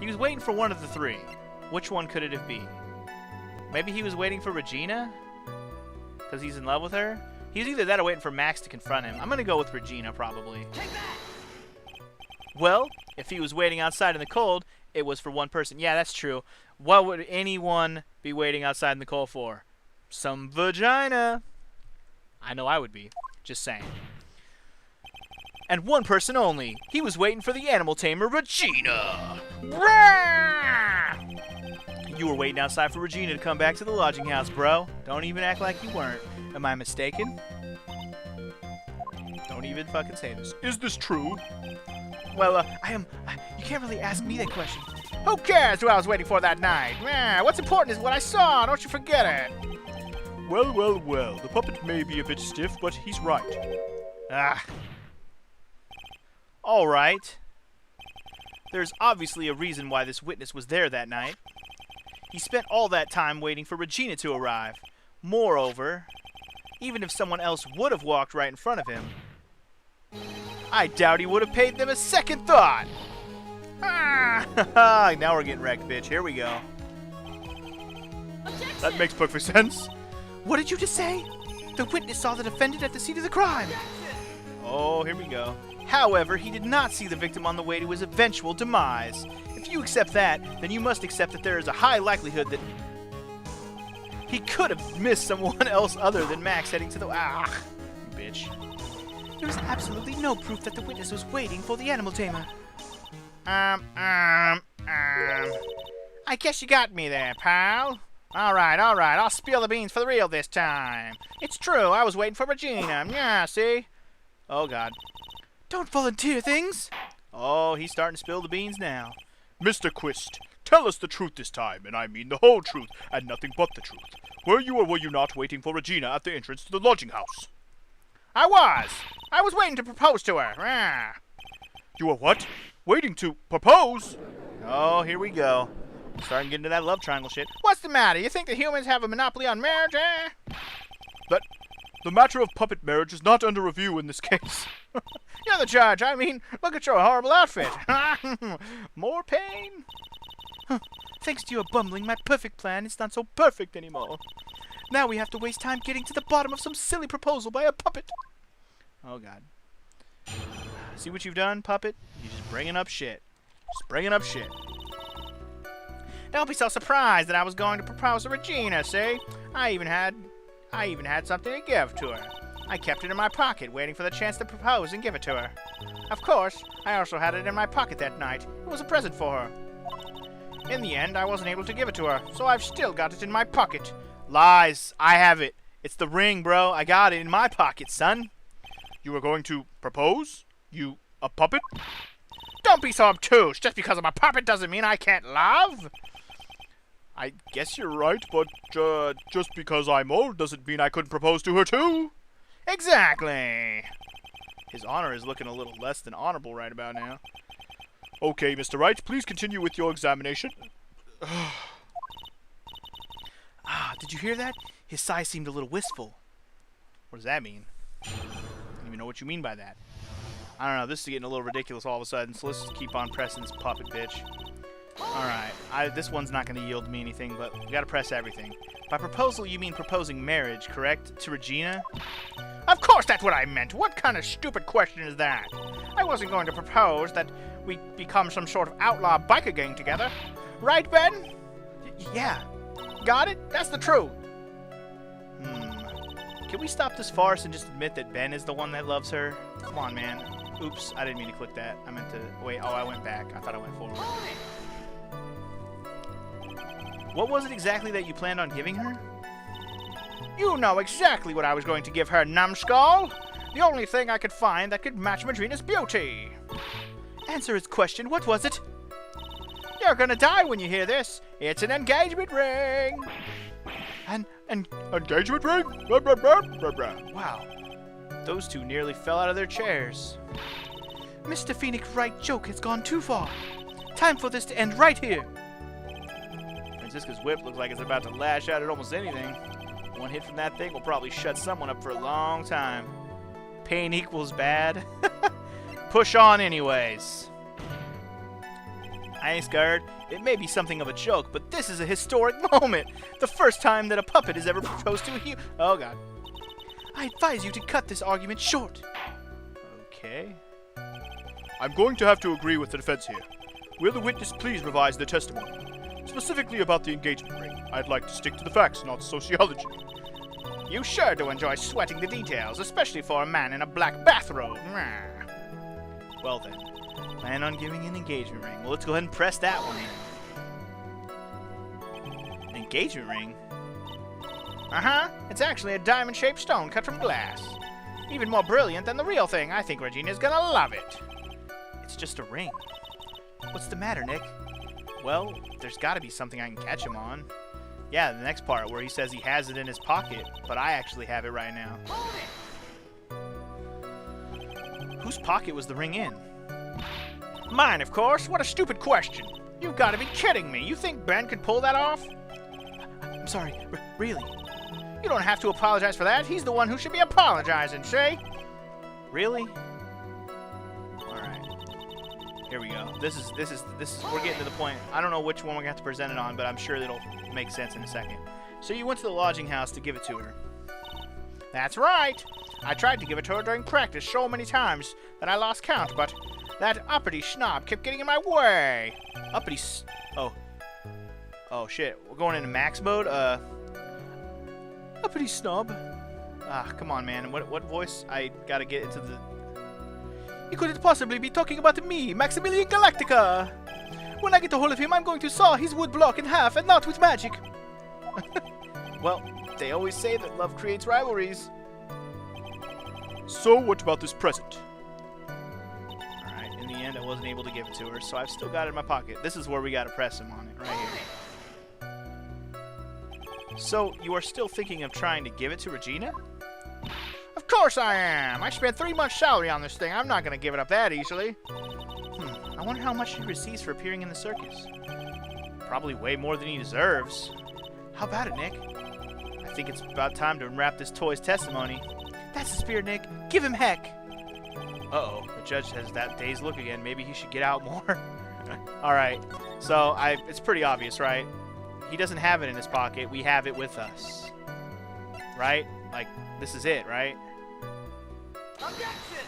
He was waiting for one of the three. Which one could it have been? Maybe he was waiting for Regina? Because he's in love with her? He's either that or waiting for Max to confront him. I'm going to go with Regina, probably. Well, if he was waiting outside in the cold, it was for one person. Yeah, that's true. What would anyone be waiting outside in the cold for? Some vagina. I know I would be. Just saying. And one person only. He was waiting for the animal tamer, Regina. Rah! You were waiting outside for Regina to come back to the lodging house, bro. Don't even act like you weren't. Am I mistaken? Don't even fucking say this. Is this true? Well, I am... You can't really ask me that question. Who cares who I was waiting for that night? What's important is what I saw. Don't you forget it. Well, well, well. The puppet may be a bit stiff, but he's right. Ah. All right. There's obviously a reason why this witness was there that night. He spent all that time waiting for Regina to arrive. Moreover, even if someone else would have walked right in front of him, I doubt he would have paid them a second thought. Ah, now we're getting wrecked, bitch. Here we go. Objection. That makes perfect sense. What did you just say? The witness saw the defendant at the scene of the crime. Oh, here we go. However, he did not see the victim on the way to his eventual demise. If you accept that, then you must accept that there is a high likelihood that he could have missed someone else other than Max heading to the... Ah, bitch. There is absolutely no proof that the witness was waiting for the animal tamer. I guess you got me there, pal. All right, I'll spill the beans for the real this time. It's true, I was waiting for Regina. Yeah, see? Oh, God. Don't volunteer things. Oh, he's starting to spill the beans now. Mr. Quist, tell us the truth this time, and I mean the whole truth, and nothing but the truth. Were you or were you not waiting for Regina at the entrance to the lodging house? I was waiting to propose to her. Ah. You were what? Waiting to propose? Oh, here we go. Starting to get into that love triangle shit. What's the matter? You think the humans have a monopoly on marriage, eh? The matter of puppet marriage is not under review in this case. You're the judge. I mean, look at your horrible outfit. More pain? Thanks to your bumbling, my perfect plan is not so perfect anymore. Now we have to waste time getting to the bottom of some silly proposal by a puppet. Oh, God. See what you've done, puppet? You're just bringing up shit. Just bringing up shit. Don't be so surprised that I was going to propose to Regina, see? I even had something to give to her. I kept it in my pocket, waiting for the chance to propose and give it to her. Of course, I also had it in my pocket that night. It was a present for her. In the end, I wasn't able to give it to her, so I've still got it in my pocket. Lies. I have it. It's the ring, bro. I got it in my pocket, son. You were going to propose? You a puppet? Don't be so obtuse. Just because I'm a puppet doesn't mean I can't love. I guess you're right, but just because I'm old doesn't mean I couldn't propose to her too. Exactly. His honor is looking a little less than honorable right about now. Okay, Mr. Wright, please continue with your examination. Did you hear that? His sigh seemed a little wistful. What does that mean? I don't even know what you mean by that. I don't know, this is getting a little ridiculous all of a sudden, so let's just keep on pressing this puppet bitch. Alright, this one's not going to yield me anything, but we gotta press everything. By proposal, you mean proposing marriage, correct? To Regina? Of course that's what I meant! What kind of stupid question is that? I wasn't going to propose that we become some sort of outlaw biker gang together. Right, Ben? Yeah. Got it? That's the truth. Can we stop this farce and just admit that Ben is the one that loves her? Come on, man. Oops, I didn't mean to click that. I meant to... Wait, oh, I went back. I thought I went forward. What was it exactly that you planned on giving her? You know exactly what I was going to give her, numbskull! The only thing I could find that could match Madrina's beauty! Answer his question, what was it? You're gonna die when you hear this! It's an engagement ring! An engagement ring? Wow. Those two nearly fell out of their chairs. Mr. Phoenix Wright joke has gone too far. Time for this to end right here. Francisca's whip looks like it's about to lash out at almost anything. One hit from that thing will probably shut someone up for a long time. Pain equals bad. Push on anyways. I ain't scared. It may be something of a joke, but this is a historic moment. The first time that a puppet has ever proposed to a human. Oh, God. I advise you to cut this argument short. Okay. I'm going to have to agree with the defense here. Will the witness please revise the testimony? Specifically about the engagement ring. I'd like to stick to the facts, not sociology. You sure do enjoy sweating the details, especially for a man in a black bathrobe. Well then, plan on giving an engagement ring. Well, let's go ahead and press that one in. An engagement ring? Uh-huh. It's actually a diamond-shaped stone cut from glass. Even more brilliant than the real thing. I think Regina's gonna love it. It's just a ring. What's the matter, Nick? Well, there's gotta be something I can catch him on. Yeah, the next part where he says he has it in his pocket, but I actually have it right now. Whose pocket was the ring in? Mine, of course. What a stupid question. You've got to be kidding me. You think Ben could pull that off? I'm sorry. Really? You don't have to apologize for that. He's the one who should be apologizing, see? Really? Alright. Here we go. This is we're getting to the point. I don't know which one we're going to have to present it on, but I'm sure it'll make sense in a second. So you went to the lodging house to give it to her. That's right. I tried to give it to her during practice so many times that I lost count, but that uppity snob kept getting in my way. Uppity Oh shit. We're going into max mode. Uppity snob. Ah, come on, man. What voice? I gotta get into the... You couldn't possibly be talking about me, Maximilian Galactica! When I get a hold of him, I'm going to saw his wood block in half, and not with magic! Well, they always say that love creates rivalries. So, what about this present? Alright, in the end, I wasn't able to give it to her, so I've still got it in my pocket. This is where we gotta press him on it, right here. So, you are still thinking of trying to give it to Regina? Of course I am! I spent 3 months' salary on this thing. I'm not gonna give it up that easily. I wonder how much he receives for appearing in the circus. Probably way more than he deserves. How about it, Nick? I think it's about time to unwrap this toy's testimony. That's the spirit, Nick. Give him heck! Uh-oh. The judge has that dazed look again. Maybe he should get out more. Alright. So, it's pretty obvious, right? He doesn't have it in his pocket. We have it with us. Right? Like, this is it, right? Objection!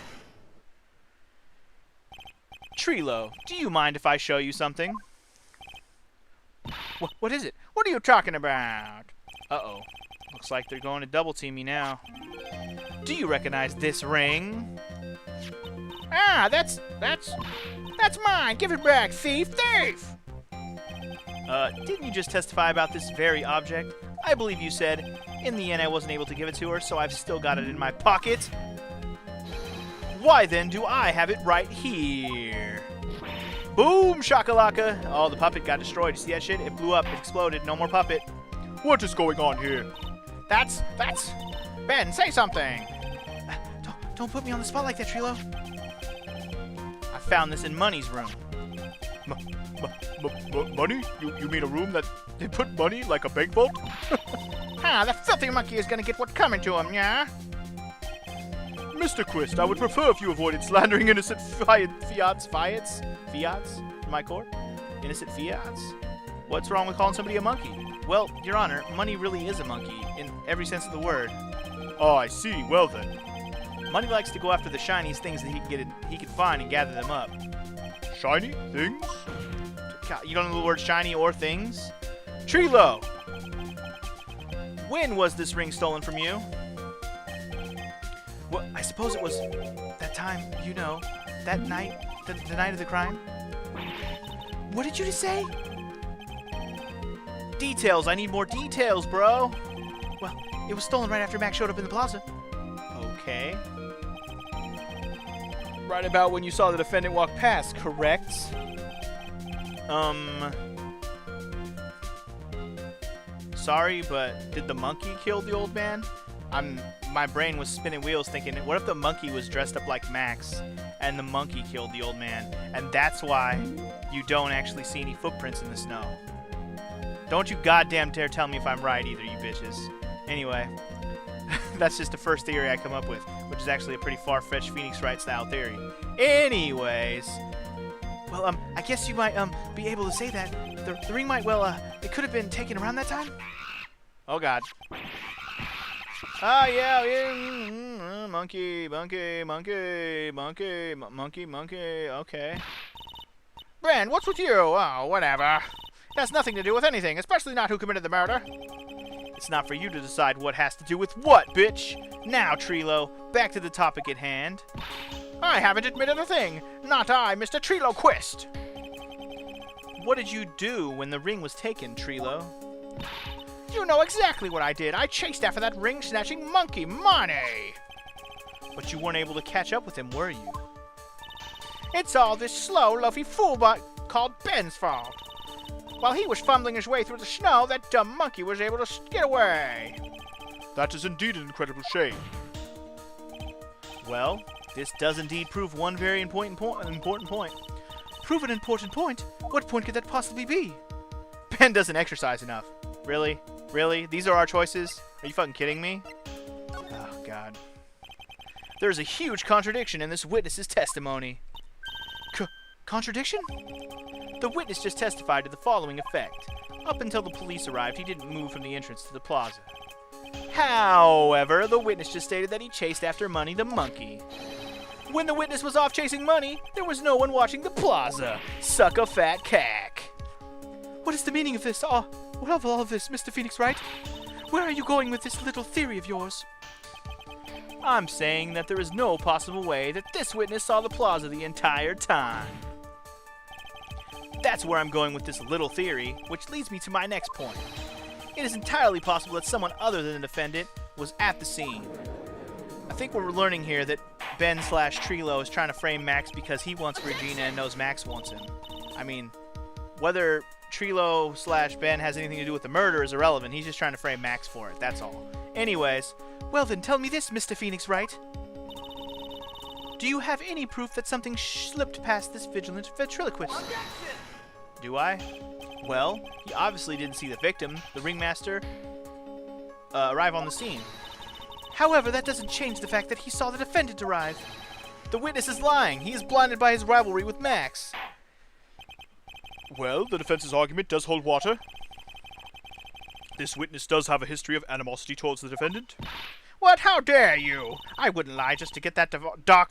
Trilo, do you mind if I show you something? What is it? What are you talking about? Uh-oh. Looks like they're going to double team me now. Do you recognize this ring? Ah, that's mine. Give it back, thief, thief! Didn't you just testify about this very object? I believe you said, in the end I wasn't able to give it to her, so I've still got it in my pocket. Why then do I have it right here? Boom, shakalaka! Oh, the puppet got destroyed. You see that shit? It blew up. It exploded. No more puppet. What is going on here? That's... Ben, say something! Don't put me on the spot like that, Trilo. I found this in Money's room. Money? You mean a room that they put money like a bank vault? The filthy monkey is gonna get what's coming to him, yeah? Mr. Quist, I would prefer if you avoided slandering innocent fiats? In my court? Innocent fiats? What's wrong with calling somebody a monkey? Well, Your Honor, Money really is a monkey, in every sense of the word. Oh, I see. Well then. Money likes to go after the shiniest things that he can find and gather them up. Shiny things? You don't know the word shiny or things? Trilo! When was this ring stolen from you? Well, I suppose it was that time, you know, that night, the night of the crime. What did you just say? Details, I need more details, bro. Well, it was stolen right after Max showed up in the plaza. Okay. Right about when you saw the defendant walk past, correct? Sorry, but did the monkey kill the old man? My brain was spinning wheels thinking, what if the monkey was dressed up like Max and the monkey killed the old man? And that's why you don't actually see any footprints in the snow. Don't you goddamn dare tell me if I'm right either, you bitches. Anyway, that's just the first theory I come up with, which is actually a pretty far-fetched Phoenix Wright style theory. Anyways, Well, I guess you might, be able to say that. The ring might, well, it could have been taken around that time? Oh, God. Ah, yeah, monkey, okay. Brand, what's with you? Oh, whatever. It has nothing to do with anything, especially not who committed the murder. It's not for you to decide what has to do with what, bitch. Now, Trilo, back to the topic at hand. I haven't admitted a thing. Not I, Mr. Trilo Quist. What did you do when the ring was taken, Trilo? You know exactly what I did. I chased after that ring-snatching monkey, Money. But you weren't able to catch up with him, were you? It's all this slow, loafy foolbot called Ben's fault. While he was fumbling his way through the snow, that dumb monkey was able to get away. That is indeed an incredible shame. Well, this does indeed prove one very important point. Prove an important point? What point could that possibly be? Ben doesn't exercise enough. Really? Really? These are our choices? Are you fucking kidding me? Oh, God. There's a huge contradiction in this witness's testimony. Contradiction? The witness just testified to the following effect. Up until the police arrived, he didn't move from the entrance to the plaza. However, the witness just stated that he chased after Money the monkey. When the witness was off chasing Money, there was no one watching the plaza. Suck a fat cack. What is the meaning of this? What of all of this, Mr. Phoenix Wright? Where are you going with this little theory of yours? I'm saying that there is no possible way that this witness saw the plaza the entire time. That's where I'm going with this little theory, which leads me to my next point. It is entirely possible that someone other than the defendant was at the scene. I think we're learning here that Ben/Trilo is trying to frame Max because he wants Regina and knows Max wants him. I mean, whether Trilo/Ben has anything to do with the murder is irrelevant. He's just trying to frame Max for it, that's all. Anyways, well then tell me this, Mr. Phoenix Wright. Do you have any proof that something slipped past this vigilant ventriloquist? Objection! Do I? Well, he obviously didn't see the victim, the ringmaster, arrive on the scene. However, that doesn't change the fact that he saw the defendant arrive. The witness is lying. He is blinded by his rivalry with Max. Well, the defense's argument does hold water. This witness does have a history of animosity towards the defendant. What? How dare you? I wouldn't lie just to get that I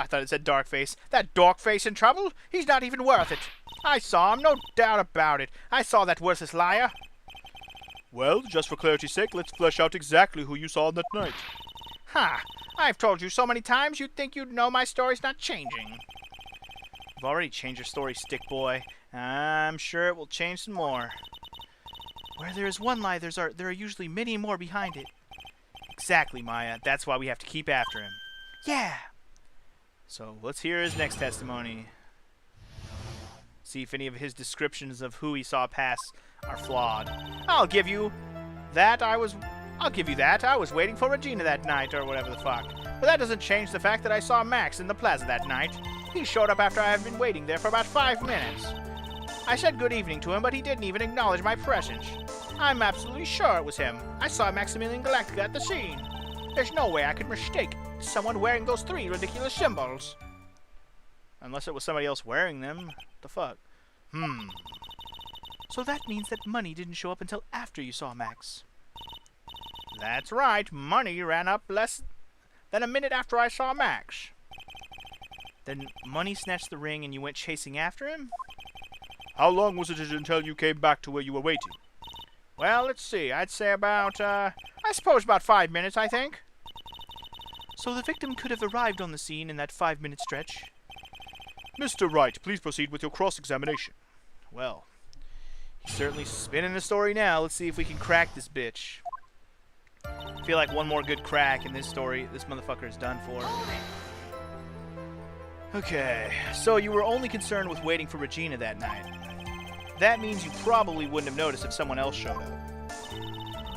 thought it said dark face. That dork face in trouble? He's not even worth it. I saw him, no doubt about it. I saw that worthless liar. Well, just for clarity's sake, let's flesh out exactly who you saw on that night. Ha! I've told you so many times you'd think you'd know my story's not changing. You've already changed your story, stick boy. I'm sure it will change some more. Where there is one lie, there are usually many more behind it. Exactly, Maya. That's why we have to keep after him. Yeah! So, let's hear his next testimony. See if any of his descriptions of who he saw pass are flawed. I'll give you that. I was waiting for Regina that night, or whatever the fuck. But that doesn't change the fact that I saw Max in the plaza that night. He showed up after I had been waiting there for about 5 minutes. I said good evening to him, but he didn't even acknowledge my presence. I'm absolutely sure it was him. I saw Maximilian Galactica at the scene. There's no way I could mistake someone wearing those 3 ridiculous symbols. Unless it was somebody else wearing them. What the fuck? So that means that Money didn't show up until after you saw Max. That's right. Money ran up less than a minute after I saw Max. Then Money snatched the ring and you went chasing after him? How long was it until you came back to where you were waiting? Well, let's see. I'd say about, I suppose about 5 minutes, I think. So the victim could have arrived on the scene in that 5-minute stretch? Mr. Wright, please proceed with your cross-examination. Well, he's certainly spinning the story now. Let's see if we can crack this bitch. I feel like one more good crack in this story, this motherfucker is done for. Okay, so you were only concerned with waiting for Regina that night. That means you probably wouldn't have noticed if someone else showed up.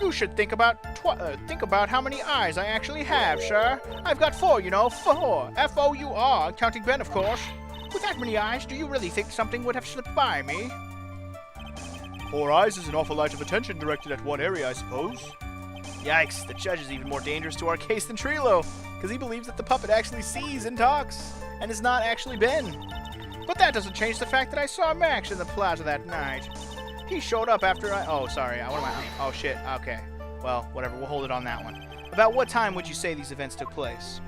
You should think about how many eyes I actually have, sir. I've got 4, you know, 4. F-O-U-R, counting Ben, of course. With that many eyes, do you really think something would have slipped by me? 4 eyes is an awful lot of attention directed at one area, I suppose. Yikes, the judge is even more dangerous to our case than Trilo, because he believes that the puppet actually sees and talks, and is not actually Ben. But that doesn't change the fact that I saw Max in the plaza that night. He showed up after I... Oh, sorry. What am I... Oh, shit. Okay. Well, whatever. We'll hold it on that one. About what time would you say these events took place?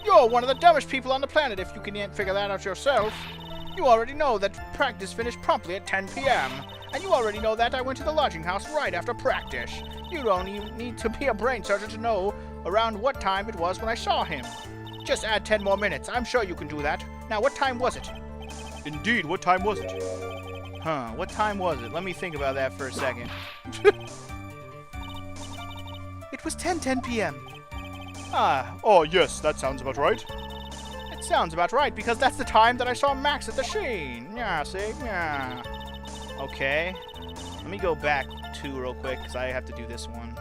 You're one of the dumbest people on the planet if you can't figure that out yourself. You already know that practice finished promptly at 10 p.m. And you already know that I went to the lodging house right after practice. You don't even need to be a brain surgeon to know around what time it was when I saw him. Just add 10 more minutes. I'm sure you can do that. Now, what time was it? Indeed, what time was it? What time was it? Let me think about that for a second. It was 10:10 p.m. Oh, yes, that sounds about right. It sounds about right, because that's the time that I saw Max at the Sheen. Yeah, see? Yeah. Okay. Let me go back 2 real quick, because I have to do this one.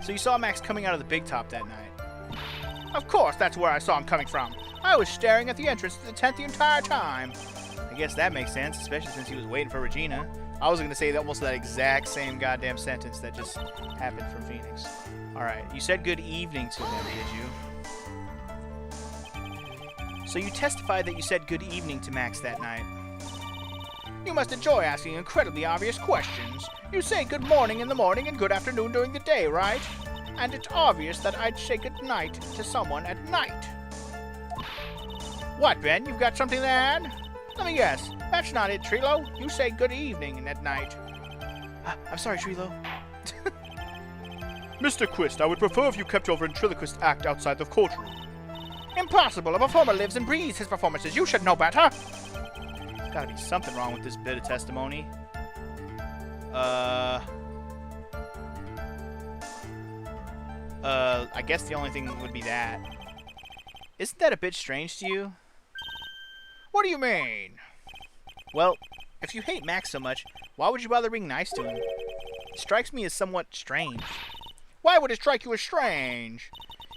So you saw Max coming out of the Big Top that night? Of course, that's where I saw him coming from. I was staring at the entrance to the tent the entire time. I guess that makes sense, especially since he was waiting for Regina. I was going to say almost that exact same goddamn sentence that just happened from Phoenix. Alright, you said good evening to him, did you? So you testified that you said good evening to Max that night. You must enjoy asking incredibly obvious questions. You say good morning in the morning and good afternoon during the day, right? And it's obvious that I'd say good night to someone at night. What, Ben? You've got something to add? Let me guess. That's not it, Trilo. You say good evening at night. I'm sorry, Trilo. Mr. Quist, I would prefer if you kept your ventriloquist act outside the courtroom. Impossible. A performer lives and breathes his performances. You should know better. There's gotta be something wrong with this bit of testimony. I guess the only thing would be that. Isn't that a bit strange to you? What do you mean? Well, if you hate Max so much, why would you bother being nice to him? It strikes me as somewhat strange. Why would it strike you as strange?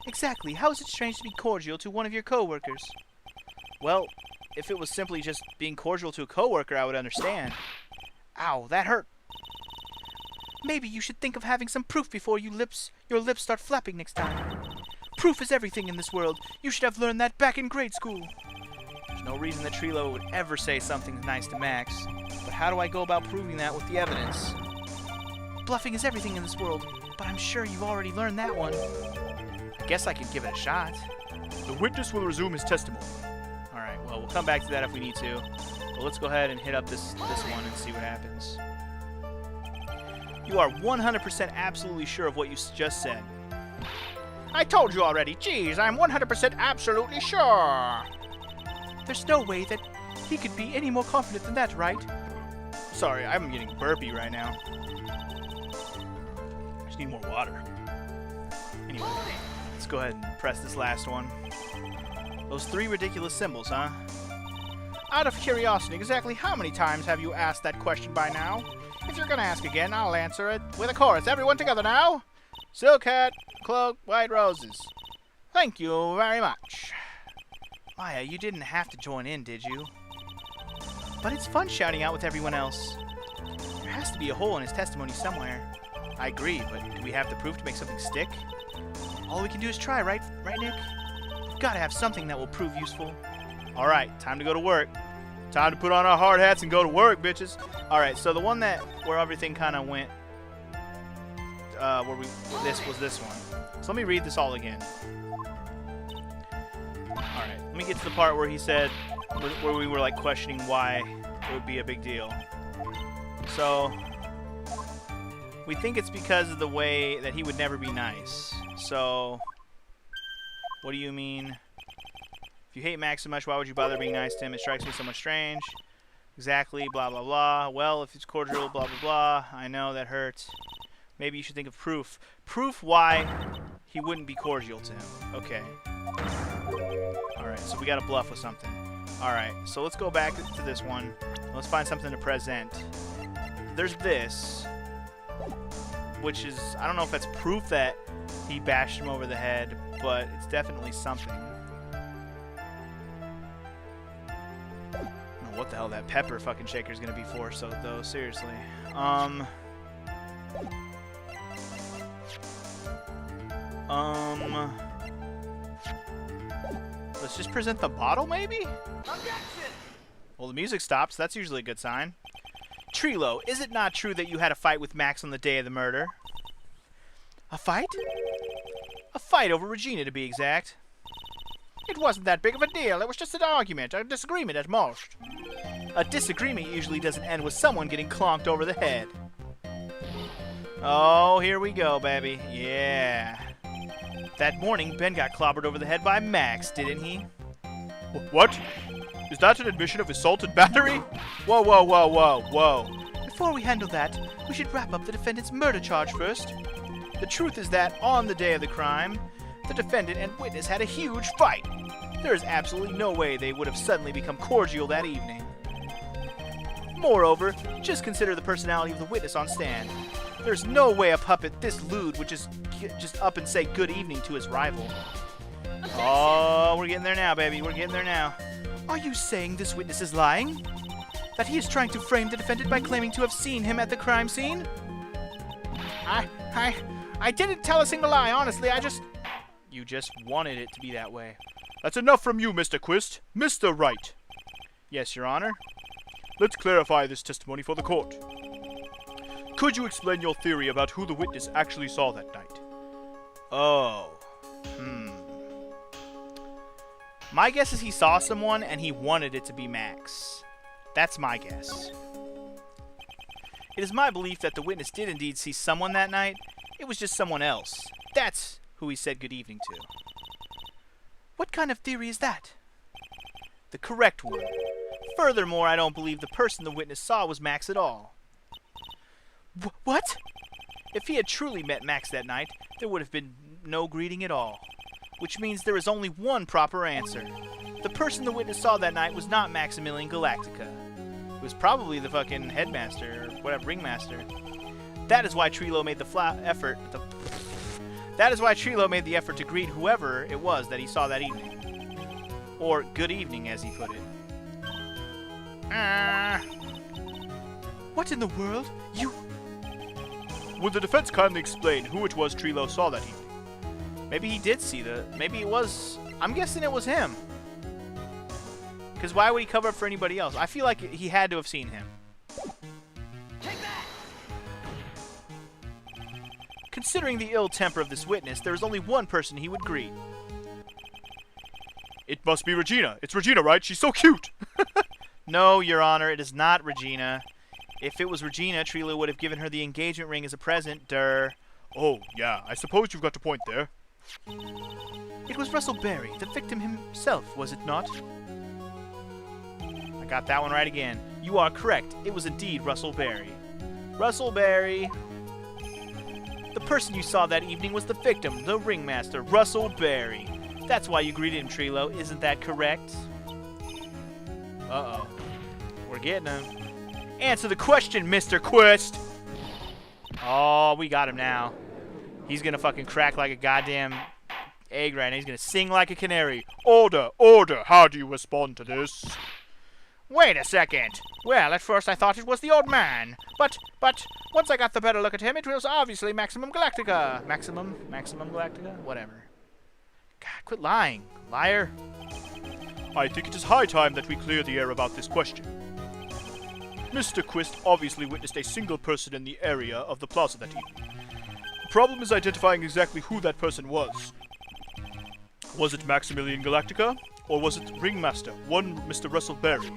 Exactly. How is it strange to be cordial to one of your co-workers? Well, if it was simply just being cordial to a co-worker, I would understand. Ow, that hurt. Maybe you should think of having some proof before your lips start flapping next time. Proof is everything in this world. You should have learned that back in grade school. There's no reason that Trilo would ever say something nice to Max. But how do I go about proving that with the evidence? Bluffing is everything in this world, but I'm sure you've already learned that one. I guess I could give it a shot. The witness will resume his testimony. Alright, well, we'll come back to that if we need to. But let's go ahead and hit up this one and see what happens. You are 100% absolutely sure of what you just said. I told you already. Geez, I'm 100% absolutely sure. There's no way that he could be any more confident than that, right? Sorry, I'm getting burpy right now. I just need more water. Anyway, let's go ahead and press this last one. Those 3 ridiculous symbols, huh? Out of curiosity, exactly how many times have you asked that question by now? If you're gonna ask again, I'll answer it with a chorus. Everyone together now. Silk hat, cloak, white roses. Thank you very much. Maya, you didn't have to join in, did you? But it's fun shouting out with everyone else. There has to be a hole in his testimony somewhere. I agree, but do we have the proof to make something stick? All we can do is try, right, Nick? We've got to have something that will prove useful. All right, time to go to work. Time to put on our hard hats and go to work, bitches. All right, so the one where everything kind of went, this was this one. So let me read this all again. All right, let me get to the part where he said, where we were like questioning why it would be a big deal. So we think it's because of the way that he would never be nice. So what do you mean? If you hate Max so much, why would you bother being nice to him? It strikes me somewhat strange. Exactly, blah, blah, blah. Well, if it's cordial, blah, blah, blah. I know, that hurts. Maybe you should think of proof. Proof why he wouldn't be cordial to him. Okay. Alright, so we gotta bluff with something. Alright, so let's go back to this one. Let's find something to present. There's this, which is, I don't know if that's proof that he bashed him over the head, but it's definitely something. What the hell that pepper fucking shaker is gonna be for, so though, seriously. Let's Let's just present the bottle, maybe? Objection! Well, the music stops. That's usually a good sign. Trilo, is it not true that you had a fight with Max on the day of the murder? A fight? A fight over Regina, to be exact. It wasn't that big of a deal. It was just an argument, a disagreement at most. A disagreement usually doesn't end with someone getting clonked over the head. Oh, here we go, baby. Yeah. That morning, Ben got clobbered over the head by Max, didn't he? What? Is that an admission of assault and battery? Whoa, whoa, whoa, whoa, whoa. Before we handle that, we should wrap up the defendant's murder charge first. The truth is that, on the day of the crime, the defendant and witness had a huge fight. There is absolutely no way they would have suddenly become cordial that evening. Moreover, just consider the personality of the witness on stand. There's no way a puppet this lewd would just up and say good evening to his rival. Oh, we're getting there now, baby. We're getting there now. Are you saying this witness is lying? That he is trying to frame the defendant by claiming to have seen him at the crime scene? I didn't tell a single lie, honestly. You just wanted it to be that way. That's enough from you, Mr. Quist. Mr. Wright. Yes, Your Honor. Let's clarify this testimony for the court. Could you explain your theory about who the witness actually saw that night? Oh. My guess is he saw someone and he wanted it to be Max. That's my guess. It is my belief that the witness did indeed see someone that night. It was just someone else. That's who he said good evening to. What kind of theory is that? The correct one. Furthermore, I don't believe the person the witness saw was Max at all. What? If he had truly met Max that night, there would have been no greeting at all. Which means there is only one proper answer. The person the witness saw that night was not Maximilian Galactica. It was probably the fucking headmaster, or whatever, ringmaster. That is why Trilo made the effort. That is why Trilo made the effort to greet whoever it was that he saw that evening. Or good evening, as he put it. What in the world? You... Would the defense kindly explain who it was Trilo saw that evening? Maybe he did see maybe it was... I'm guessing it was him. Because why would he cover up for anybody else? I feel like he had to have seen him. Take that! Considering the ill temper of this witness, there is only one person he would greet. It must be Regina. It's Regina, right? She's so cute! No, Your Honor, it is not Regina. If it was Regina, Trilo would have given her the engagement ring as a present, durr. Oh, yeah, I suppose you've got a point there. It was Russell Berry, the victim himself, was it not? I got that one right again. You are correct. It was indeed Russell Berry. Russell Berry. The person you saw that evening was the victim, the ringmaster, Russell Berry. That's why you greeted him, Trilo. Isn't that correct? Uh-oh. We're getting him. Answer the question, Mr. Quist! Oh, we got him now. He's gonna fucking crack like a goddamn egg right now. He's gonna sing like a canary. Order, order! How do you respond to this? Wait a second. Well, at first I thought it was the old man. But, once I got the better look at him, it was obviously Maximum Galactica. Maximum Galactica? Whatever. God, quit lying, liar. I think it is high time that we clear the air about this question. Mr. Quist obviously witnessed a single person in the area of the plaza that evening. The problem is identifying exactly who that person was. Was it Maximilian Galactica, or was it Ringmaster, one Mr. Russell Berry?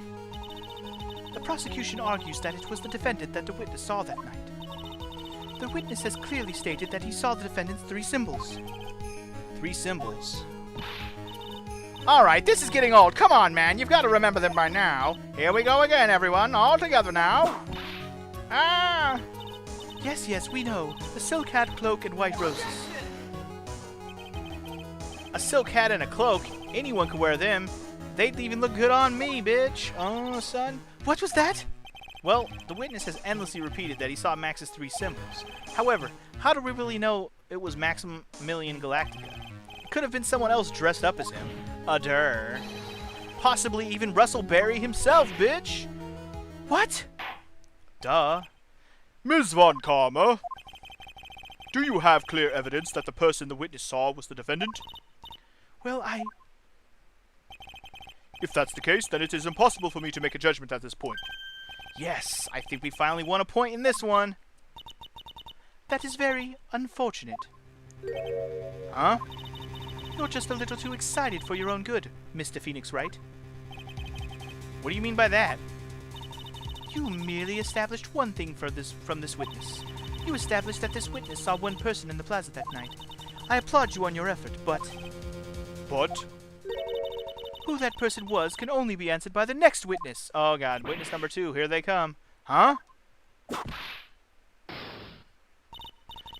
The prosecution argues that it was the defendant that the witness saw that night. The witness has clearly stated that he saw the defendant's 3 symbols. 3 symbols. Alright, this is getting old. Come on, man. You've got to remember them by now. Here we go again, everyone. All together now. Ah! Yes, we know. The silk hat, cloak, and white roses. A silk hat and a cloak? Anyone could wear them. They'd even look good on me, bitch. Oh, son. What was that? Well, the witness has endlessly repeated that he saw Max's 3 symbols. However, how do we really know it was Maximilian Galactica? It could have been someone else dressed up as him. Durr. Possibly even Russell Berry himself, bitch. What? Duh. Ms. Von Karma, do you have clear evidence that the person the witness saw was the defendant? Well, If that's the case, then it is impossible for me to make a judgment at this point. Yes, I think we finally won a point in this one. That is very unfortunate. Huh? You're just a little too excited for your own good, Mr. Phoenix Wright. What do you mean by that? You merely established one thing from this witness. You established that this witness saw one person in the plaza that night. I applaud you on your effort, but... But? Who that person was can only be answered by the next witness. Oh god, witness number 2, here they come. Huh?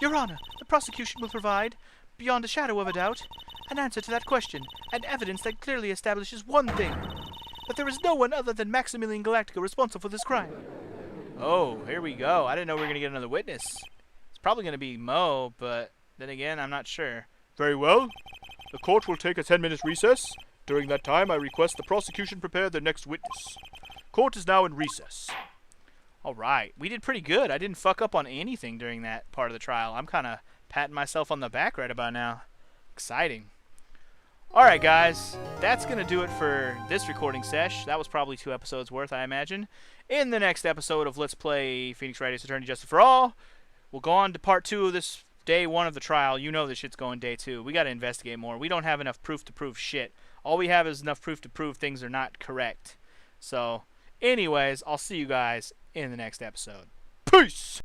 Your Honor, the prosecution will provide, beyond a shadow of a doubt, an answer to that question, and evidence that clearly establishes one thing. That there is no one other than Maximilian Galactica responsible for this crime. Oh, here we go. I didn't know we were going to get another witness. It's probably going to be Mo, but then again, I'm not sure. Very well. The court will take a 10-minute recess. During that time, I request the prosecution prepare their next witness. Court is now in recess. Alright, we did pretty good. I didn't fuck up on anything during that part of the trial. I'm kind of patting myself on the back right about now. Exciting. Alright guys, that's going to do it for this recording sesh. That was probably 2 episodes worth, I imagine. In the next episode of Let's Play Phoenix Wright Ace Attorney Justice for All, we'll go on to part 2 of this day 1 of the trial. You know this shit's going day 2. We got to investigate more. We don't have enough proof to prove shit. All we have is enough proof to prove things are not correct. So, anyways, I'll see you guys in the next episode. Peace!